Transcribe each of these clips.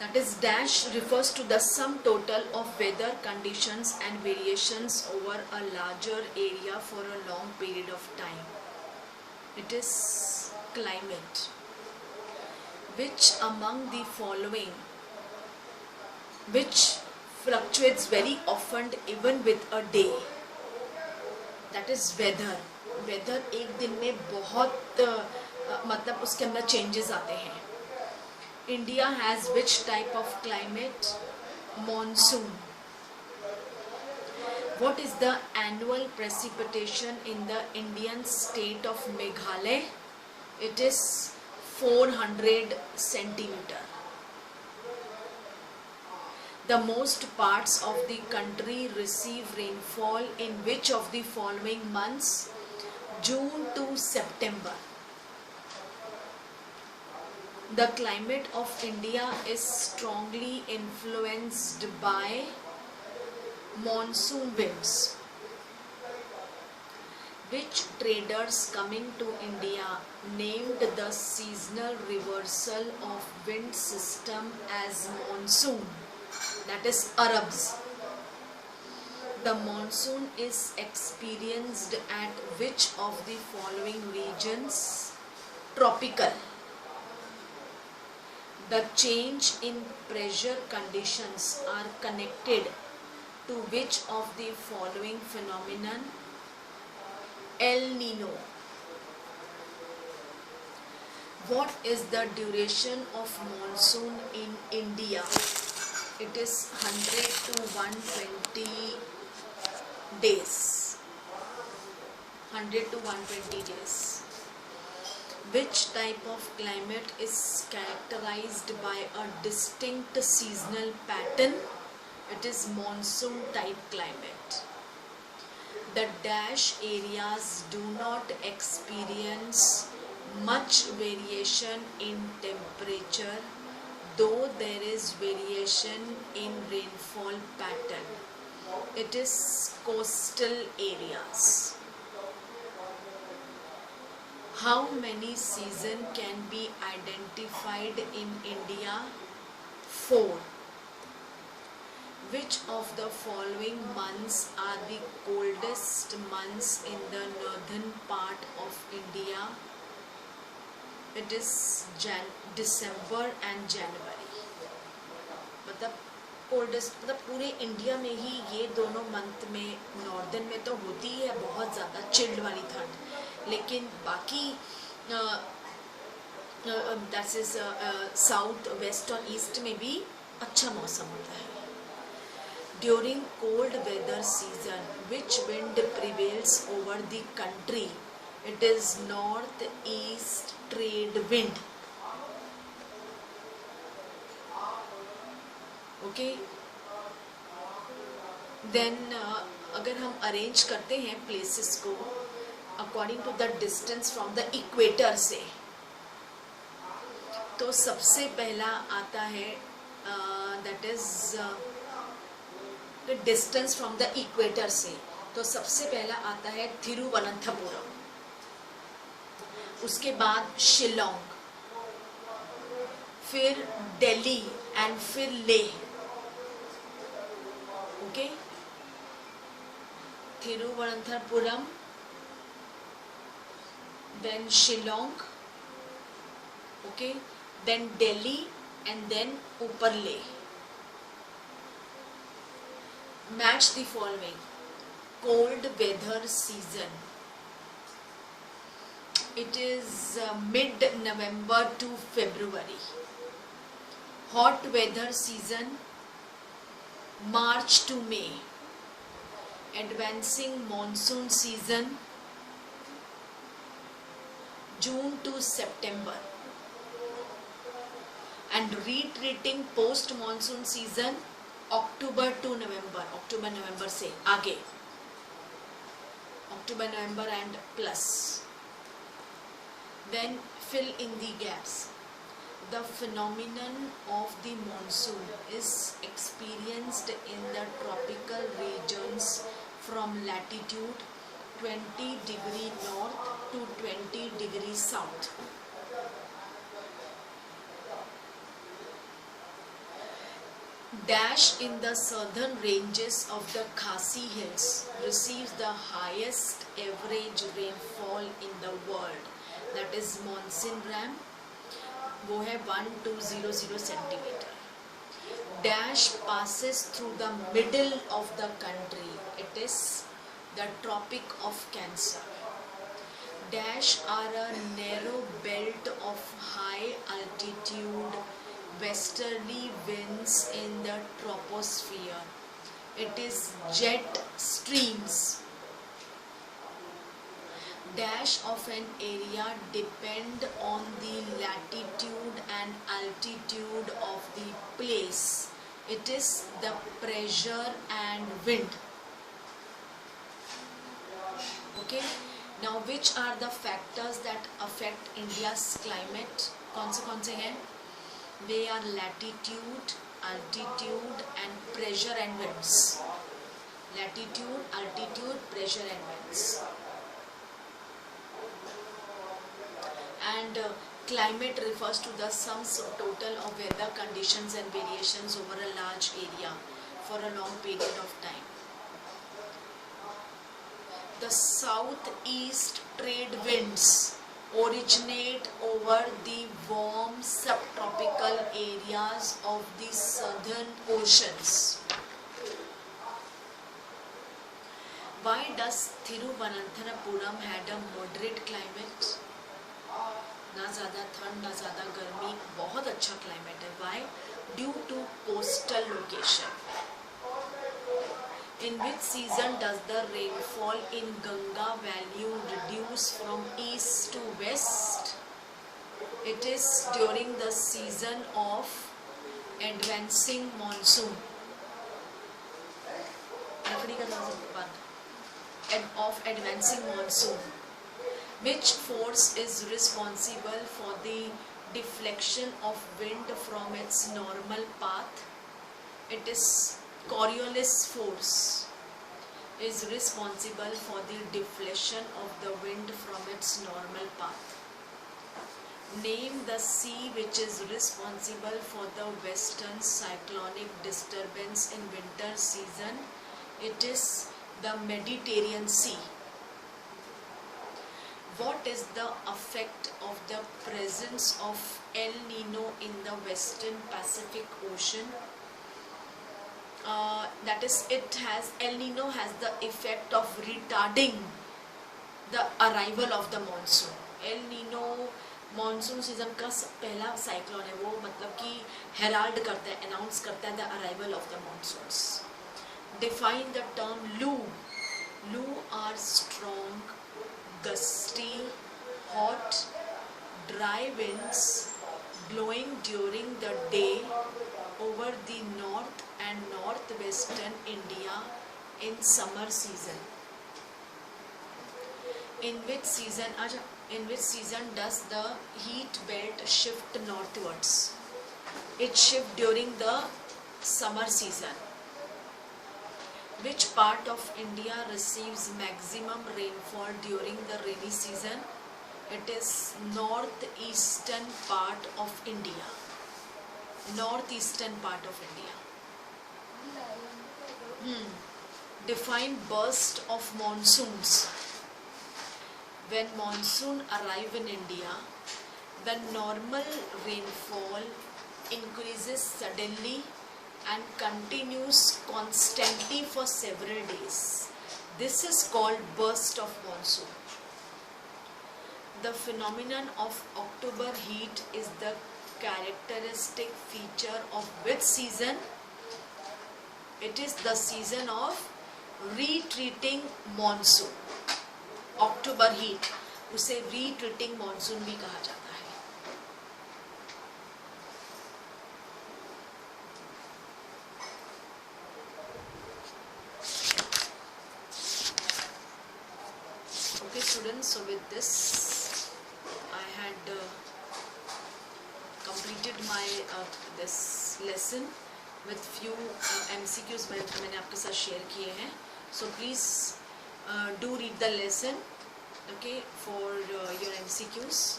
That is, dash refers to the sum total of weather conditions and variations over a larger area for a long period of time. It is climate. Which among the following, which fluctuates very often even with a day? That is weather. weather एक दिन में बहुत मतलब उसके अंदर changes आते हैं. India has which type of climate? Monsoon. What is the annual precipitation in the Indian state of Meghalaya? It is 400 centimeter. The most parts of the country receive rainfall in which of the following months? June to September. The climate of India is strongly influenced by monsoon winds. Which traders coming to India named the seasonal reversal of wind system as monsoon? That is Arabs. The monsoon is experienced at which of the following regions? Tropical. The change in pressure conditions are connected to which of the following phenomenon? El Nino. What is the duration of monsoon in India? It is 100 to 120 days. 100 to 120 days. Which type of climate is characterized by a distinct seasonal pattern? It is monsoon type climate. The dash areas do not experience much variation in temperature, though there is variation in rainfall pattern. It is coastal areas. How many seasons can be identified in India? 4. Which of the following months are the coldest months in the northern part of India? It is December and January. मतलब coldest, मतलब पूरे India में ही ये दोनों month में, northern में तो होती है बहुत ज़्यादा चिल्ड वाली ठंड, लेकिन बाकी दैट इज साउथ, वेस्ट और ईस्ट में भी अच्छा मौसम होता है. During cold weather season which wind prevails over the country? It is north east trade wind. Okay, then अगर हम अरेंज करते हैं प्लेसेस को according to the distance from the equator से, तो सबसे पहला आता है that is distance from the equator से, तो सबसे पहला आता है थिरुवनंतपुरम, उसके बाद शिलोंग, फिर दिल्ली एंड फिर Leh. Okay, Thiruvananthapuram, then Shillong, okay, then Delhi, and then Upper Leh. Match the following. Cold weather season. It is mid-November to February. Hot weather season, March to May. Advancing monsoon season, June to September. And retreating post monsoon season, October to November. October November से आगे, October November and plus. Then fill in the gaps. The phenomenon of the monsoon is experienced in the tropical regions from latitude 20 degree north to 20 degree south. Dash in the southern ranges of the Khasi Hills receives the highest average rainfall in the world. That is monsoon ram. वो है 1200 centimeter. Dash passes through the middle of the country. It is the Tropic of Cancer. Dash are a narrow belt of high altitude westerly winds in the troposphere. It is jet streams. Dash of an area depend on the latitude and altitude of the place. It is the pressure and wind. Okay. Now, which are the factors that affect India's climate? कौन से हैं? They are latitude, altitude and pressure and winds. Latitude, altitude, pressure and winds. And climate refers to the sum total of weather conditions and variations over a large area for a long period of time. The southeast trade winds originate over the warm subtropical areas of the southern oceans. Why does Thiruvananthapuram had a moderate climate? ना ज़्यादा ठंड ना ज़्यादा गर्मी, बहुत अच्छा climate है. Why? Due to coastal location. In which season does the rainfall in Ganga Valley reduce from east to west? It is during the season of advancing monsoon. Of advancing monsoon. Which force is responsible for the deflection of wind from its normal path? It is Coriolis force is responsible for the deflection of the wind from its normal path. Name the sea which is responsible for the western cyclonic disturbance in winter season. It is the Mediterranean Sea. What is the effect of the presence of El Nino in the western Pacific Ocean? That is, El Nino has the effect of retarding the arrival of the monsoon. El Nino monsoon season का पहला cyclone है, वो मतलब कि Herald करता है, announce करता है the arrival of the monsoons. Define the term loo. Loo are strong, gusty, hot, dry winds blowing during the day over the north and northwestern India in summer season. In which season does the heat belt shift northwards? It shifts during the summer season. Which part of India receives maximum rainfall during the rainy season? It is northeastern part of India. Northeastern part of India. Define burst of monsoons. When monsoon arrive in India, the normal rainfall increases suddenly and continues constantly for several days. This is called burst of monsoon. The phenomenon of October heat is the characteristic feature of which season? It is the season of retreating monsoon. October heat, उसे retreating monsoon भी कहा जाता है. Okay students, so with this I had completed my this lesson with few MCQs मैंने आपके साथ share किए हैं. So please do read the lesson, okay, for your MCQs.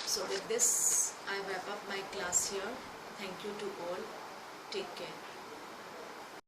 So with this I wrap up my class here. Thank you to all. Take care.